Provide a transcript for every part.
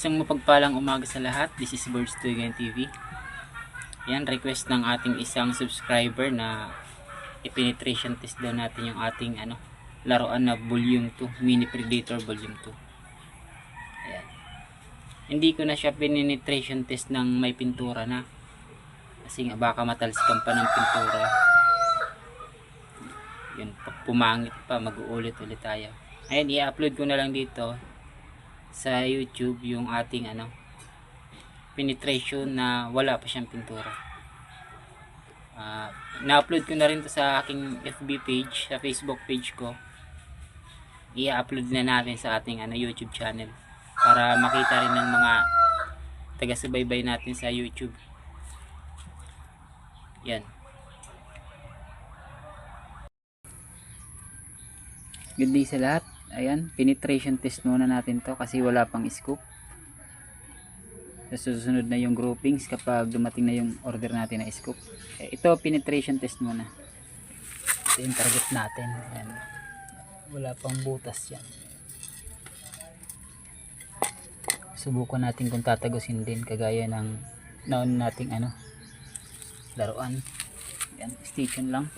Isang mapagpalang umaga sa lahat. This is Birds Tugan TV. Yan, request ng ating isang subscriber na i-penetration test daw natin yung ating laruan na volume 2, Mini Predator volume 2. Ayan. Hindi ko na siya penetration test ng may pintura na. Kasi nga baka matalsikan pa ng pintura. Yun, pumangit pa, mag-uulit-ulit tayo. Ayan, i-upload ko na lang dito sa YouTube yung ating penetration na wala pa siyang pintura. Na-upload ko na rin to sa aking FB page, sa Facebook page ko. I-upload na natin sa ating YouTube channel para makita rin ng mga taga-subaybay natin sa YouTube. Yan. Good day sa lahat. Ayan, penetration test muna natin to kasi wala pang scoop. Sa susunod na yung groupings kapag dumating na yung order natin na scoop. Ito, penetration test muna. Ito yung target natin. Ayan. Wala pang butas yan. Subukan natin kung tatagusin din kagaya ng naon nating laruan. Ayan, station lang.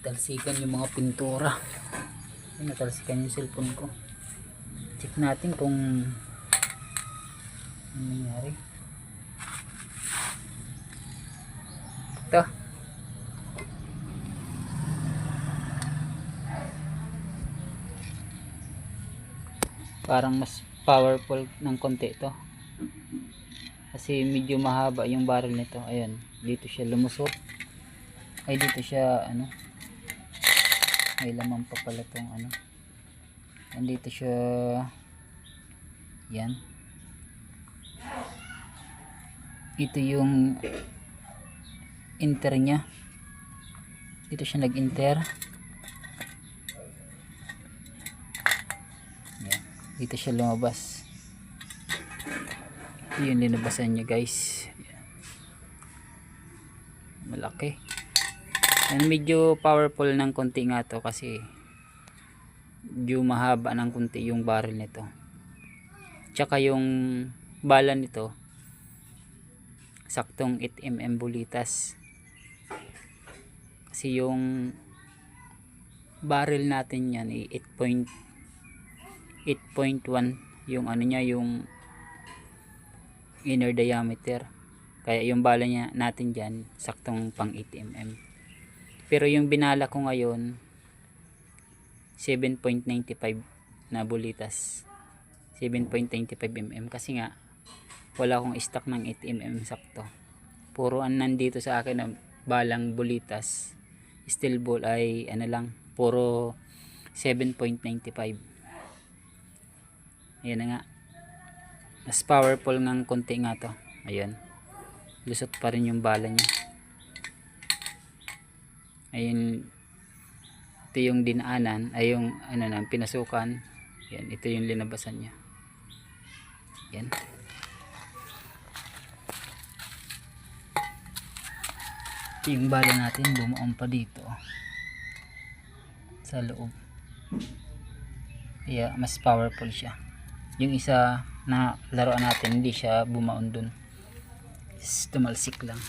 Natalsikan yung mga pintura. Natalsikan yung cellphone ko. Check natin kung ano nangyari. Ito. Parang mas powerful ng konti ito. Kasi medyo mahaba yung barrel nito. Ayan, dito siya lumusot. Ay, dito siya may laman pa pala tong andito siya. Yan, ito yung enter nya, dito siya nag-enter. Yan, dito siya lumabas. Ito yung linabasan nya, guys. Malaki. And medyo powerful ng konti nga to kasi medyo mahaba ng konti yung barrel nito. Tsaka yung bala nito saktong 8mm bulitas. Kasi yung barrel natin yan 8.1 yung niya, yung inner diameter. Kaya yung bala niya natin dyan saktong pang 8mm. Pero yung binala ko ngayon 7.95 na bulitas, 7.95mm, kasi nga wala akong stock ng 8mm sakto. Puro nandito sa akin na balang bulitas, steel ball ay lang, puro 7.95. Ayan na nga, mas powerful ng konti nga to. Ayan, lusot pa rin yung bala niya. Ayun, ito yung dinaanan, ay yung pinasukan. Yan, ito yung linabasan niya. Yan. Ito yung bala natin, bumuon pa dito sa loob. Kaya mas powerful siya. Yung isa na laruan natin, hindi siya bumaon dun, tumalsik lang.